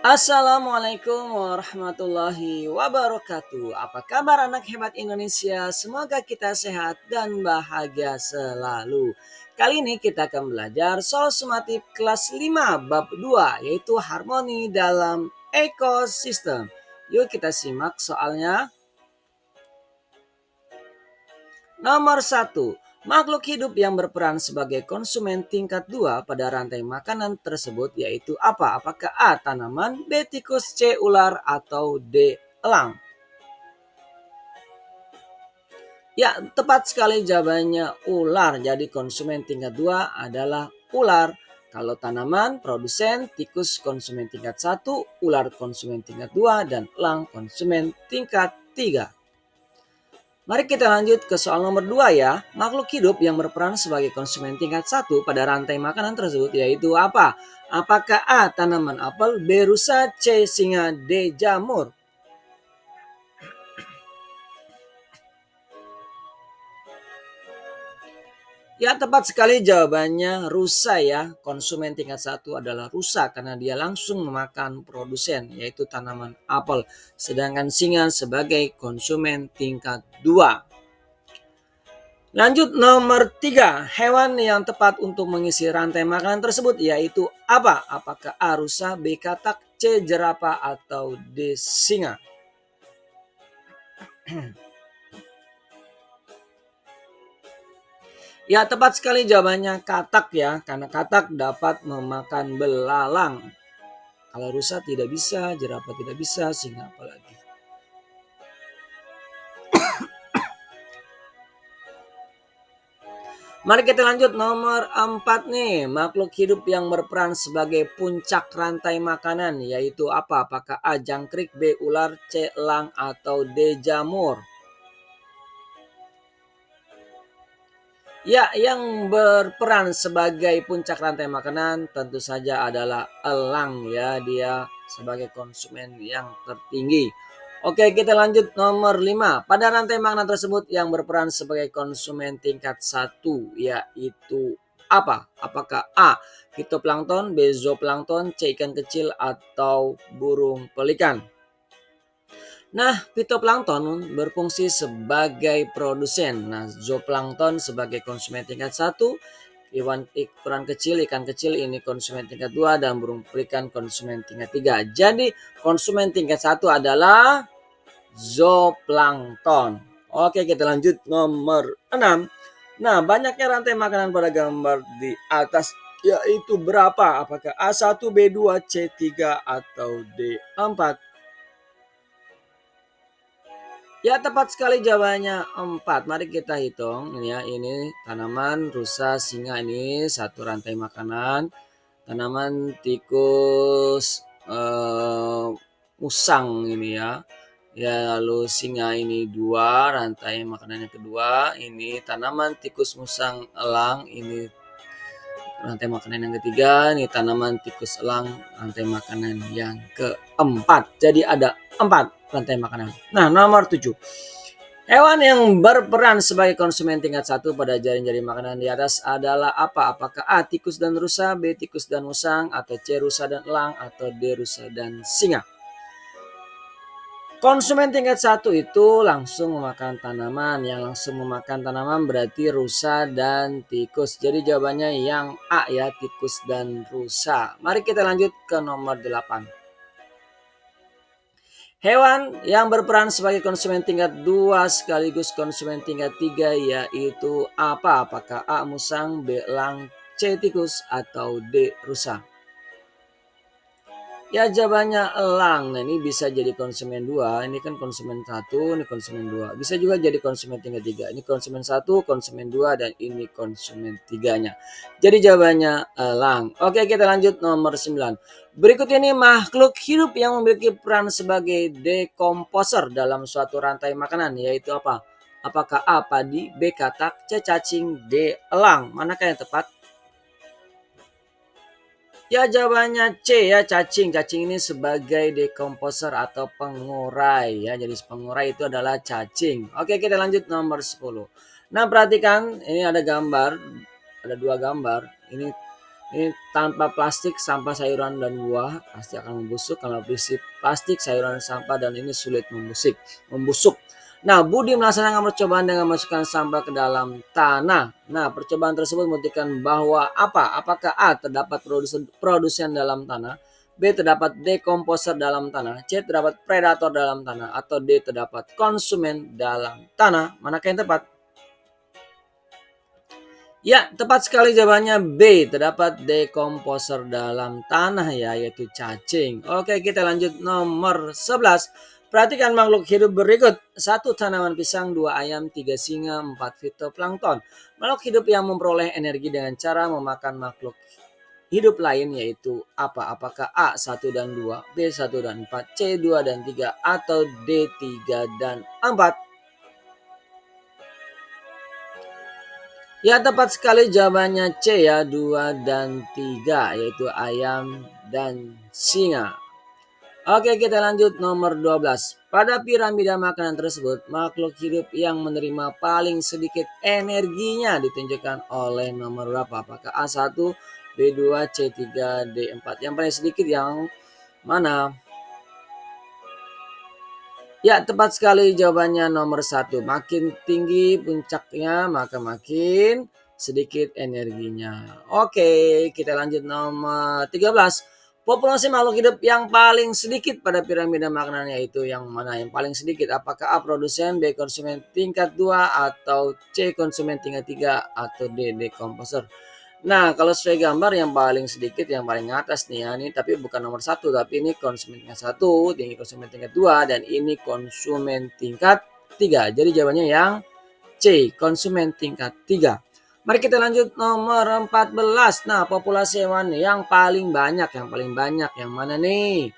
Assalamualaikum warahmatullahi wabarakatuh. Apa kabar anak hebat Indonesia? Semoga kita sehat dan bahagia selalu. Kali ini kita akan belajar soal sumatif kelas 5 bab 2 yaitu harmoni dalam ekosistem. Yuk kita simak soalnya. Nomor 1. Makhluk hidup yang berperan sebagai konsumen tingkat 2 pada rantai makanan tersebut yaitu apa? Apakah A. Tanaman, B. Tikus, C. Ular, atau D. Elang? Ya, tepat sekali jawabannya ular. Jadi konsumen tingkat 2 adalah ular. Kalau tanaman, produsen, tikus konsumen tingkat 1, ular konsumen tingkat 2, dan elang konsumen tingkat 3. Mari kita lanjut ke soal nomor 2 ya. Makhluk hidup yang berperan sebagai konsumen tingkat 1 pada rantai makanan tersebut yaitu apa? Apakah A. Tanaman apel, B. Rusa, C. Singa, D. Jamur? Ya, tepat sekali jawabannya rusa ya. Konsumen tingkat 1 adalah rusa karena dia langsung memakan produsen yaitu tanaman apel. Sedangkan singa sebagai konsumen tingkat 2. Lanjut nomor 3, hewan yang tepat untuk mengisi rantai makanan tersebut yaitu apa? Apakah A. Rusa, B. Katak, C. Jerapah, atau D. Singa? Ya, tepat sekali jawabannya katak ya, karena katak dapat memakan belalang. Kalau rusa tidak bisa, jerapah tidak bisa, singa apalagi. Mari kita lanjut nomor 4 nih. Makhluk hidup yang berperan sebagai puncak rantai makanan yaitu apa? Apakah A. Jangkrik, B. Ular, C. Elang, atau D. Jamur? Ya, yang berperan sebagai puncak rantai makanan tentu saja adalah elang ya. Dia sebagai konsumen yang tertinggi. Oke, kita lanjut nomor 5. Pada rantai makanan tersebut yang berperan sebagai konsumen tingkat 1 yaitu apa? Apakah A. Fitoplankton, B. Zooplankton, C. Ikan kecil, atau burung pelikan? Nah, fitoplankton berfungsi sebagai produsen. Nah, zooplankton sebagai konsumen tingkat 1, hewan ukuran kecil, ikan kecil ini konsumen tingkat 2, dan burung pelikan konsumen tingkat 3. Jadi, konsumen tingkat 1 adalah zooplankton. Oke, kita lanjut nomor 6. Nah, banyaknya rantai makanan pada gambar di atas yaitu berapa? Apakah A1, B2, C3, atau D4? Ya, tepat sekali jawabannya 4. Mari kita hitung ya. Ini tanaman rusa singa ini satu rantai makanan. Tanaman tikus musang ini ya. Ya, lalu singa ini 2 rantai makanan yang kedua. Ini tanaman tikus musang elang ini rantai makanan yang ketiga. Ini tanaman tikus elang rantai makanan yang keempat. Jadi ada 4 rantai makanan. Nah, nomor 7. Hewan yang berperan sebagai konsumen tingkat 1 pada jaring-jaring makanan di atas adalah apa? Apakah A. Tikus dan rusa, B. Tikus dan musang, atau C. Rusa dan elang, atau D. Rusa dan singa? Konsumen tingkat 1 itu langsung memakan tanaman. Yang langsung memakan tanaman berarti rusa dan tikus. Jadi jawabannya yang A ya, tikus dan rusa. Mari kita lanjut ke nomor 8. Hewan yang berperan sebagai konsumen tingkat 2 sekaligus konsumen tingkat 3 yaitu apa? Apakah A. Musang, B. Elang, C. Tikus, atau D. Rusa? Ya, jawabannya elang. Nah, ini bisa jadi konsumen 2. Ini kan konsumen 1, ini konsumen 2. Bisa juga jadi konsumen tingkat 3. Ini konsumen 1, konsumen 2, dan ini konsumen 3-nya. Jadi jawabannya elang. Oke, kita lanjut nomor 9. Berikut ini makhluk hidup yang memiliki peran sebagai dekomposer dalam suatu rantai makanan yaitu apa? Apakah A. Padi, B. Katak, C. Cacing, D. Elang? Manakah yang tepat? Ya, jawabannya C ya, cacing. Cacing ini sebagai dekomposer atau pengurai ya. Jadi pengurai itu adalah cacing. Oke, kita lanjut nomor 10. Nah, perhatikan ini ada gambar, ada 2 gambar. Ini Ini tanpa plastik, sampah sayuran dan buah pasti akan membusuk. Kalau berisi plastik, sayuran, sampah dan ini sulit membusuk. Nah, Budi melaksanakan percobaan dengan memasukkan sampah ke dalam tanah. Nah, percobaan tersebut membuktikan bahwa apa? Apakah A. Terdapat produsen dalam tanah, B. Terdapat dekomposer dalam tanah, C. Terdapat predator dalam tanah, atau D. Terdapat konsumen dalam tanah. Manakah yang tepat? Ya, tepat sekali jawabannya B. Terdapat dekomposer dalam tanah ya, yaitu cacing. Oke, kita lanjut nomor 11. Perhatikan makhluk hidup berikut. 1. Tanaman pisang, 2. Ayam, 3. Singa, 4. Fitoplankton. Makhluk hidup yang memperoleh energi dengan cara memakan makhluk hidup lain yaitu apa? Apakah A. 1 dan 2, B. 1 dan 4, C. 2 dan 3, atau D. 3 dan 4? Ya, tepat sekali jawabannya C ya, 2 dan 3 yaitu ayam dan singa. Oke, kita lanjut nomor 12. Pada piramida makanan tersebut, makhluk hidup yang menerima paling sedikit energinya ditunjukkan oleh nomor berapa? Apakah A1, B2, C3, D4? Yang paling sedikit yang mana? Ya, tepat sekali jawabannya nomor 1. Makin tinggi puncaknya, maka makin sedikit energinya. Oke, kita lanjut nomor 13. Populasi makhluk hidup yang paling sedikit pada piramida makanan yaitu yang mana? Yang paling sedikit, apakah A. Produsen, B. Konsumen tingkat 2, atau C. Konsumen tingkat 3, atau D. Dekomposer? Nah, kalau sesuai gambar yang paling sedikit, yang paling atas nih ya, ini tapi bukan nomor 1, tapi ini konsumen tingkat 1, ini konsumen tingkat 2, dan ini konsumen tingkat 3. Jadi jawabannya yang C, konsumen tingkat 3. Mari kita lanjut nomor 14. Nah, populasi hewan yang paling banyak, yang mana nih?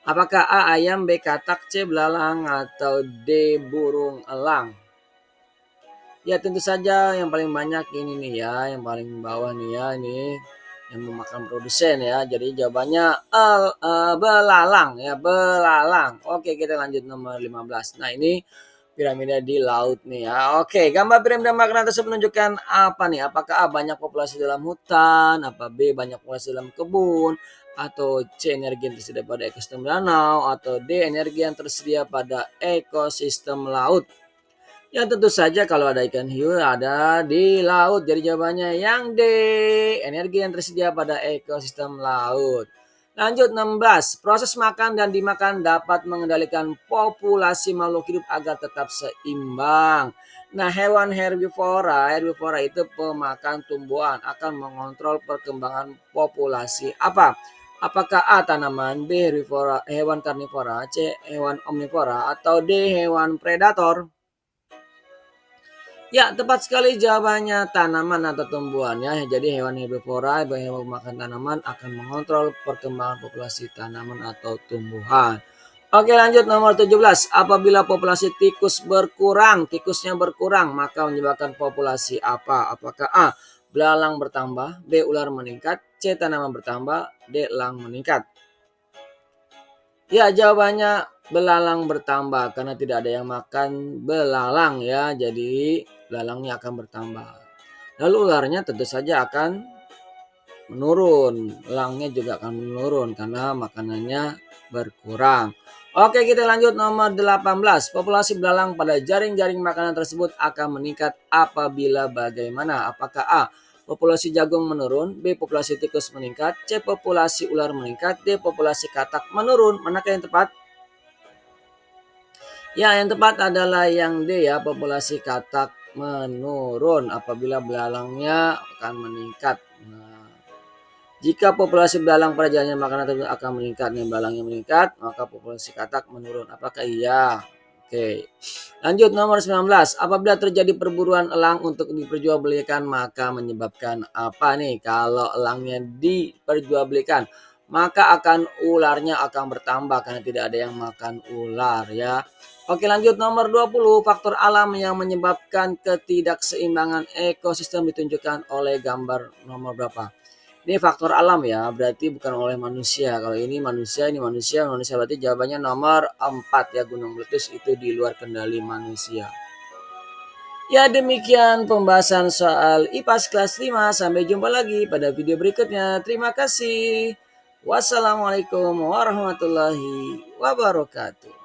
Apakah A. Ayam, B. Katak, C. Belalang, atau D. Burung elang? Ya, tentu saja yang paling banyak ini nih ya, yang paling bawah nih ya, ini yang memakan produsen ya. Jadi jawabannya belalang ya, belalang. Oke, kita lanjut nomor 15. Nah, ini piramida di laut nih ya. Oke, gambar piramida makanan tersebut menunjukkan apa nih? Apakah A. Banyak populasi dalam hutan, apa B. Banyak populasi dalam kebun, atau C. Energi yang tersedia pada ekosistem danau, atau D. Energi yang tersedia pada ekosistem laut? Ya, tentu saja kalau ada ikan hiu ada di laut. Jadi jawabannya yang D, energi yang tersedia pada ekosistem laut. Lanjut 16. Proses makan dan dimakan dapat mengendalikan populasi makhluk hidup agar tetap seimbang. Nah, hewan herbivora itu pemakan tumbuhan, akan mengontrol perkembangan populasi apa? Apakah A. Tanaman, B. Herbivora, hewan karnivora, C. Hewan omnivora, atau D. Hewan predator? Ya, tepat sekali jawabannya tanaman atau tumbuhan ya. Jadi hewan herbivora, hewan pemakan tanaman akan mengontrol perkembangan populasi tanaman atau tumbuhan. Oke, lanjut nomor 17. Apabila populasi tikus berkurang, tikusnya berkurang, maka menyebabkan populasi apa? Apakah A. Belalang bertambah, B. Ular meningkat, C. Tanaman bertambah, D. Elang meningkat? Ya, jawabannya belalang bertambah karena tidak ada yang makan belalang ya. Jadi belalangnya akan bertambah. Lalu ularnya tentu saja akan menurun. Elangnya juga akan menurun karena makanannya berkurang. Oke, kita lanjut nomor 18. Populasi belalang pada jaring-jaring makanan tersebut akan meningkat apabila bagaimana? Apakah A. Populasi jagung menurun, B. Populasi tikus meningkat, C. Populasi ular meningkat, D. Populasi katak menurun? Manakah yang tepat? Ya, yang tepat adalah yang D ya, populasi katak menurun apabila belalangnya akan meningkat. Nah, jika populasi belalang pada jalannya makanan tersebut akan meningkat, nih belalangnya meningkat, maka populasi katak menurun. Apakah iya? Oke. Lanjut nomor 19. Apabila terjadi perburuan elang untuk diperjualbelikan, maka menyebabkan apa nih? Kalau elangnya diperjualbelikan, maka ularnya akan bertambah karena tidak ada yang makan ular ya. Oke, lanjut nomor 20. Faktor alam yang menyebabkan ketidakseimbangan ekosistem ditunjukkan oleh gambar nomor berapa? Ini faktor alam ya, berarti bukan oleh manusia. Kalau ini manusia berarti jawabannya nomor 4 ya, gunung meletus itu di luar kendali manusia. Ya demikian pembahasan soal IPAS kelas 5. Sampai jumpa lagi pada video berikutnya. Terima kasih. Wassalamualaikum warahmatullahi wabarakatuh.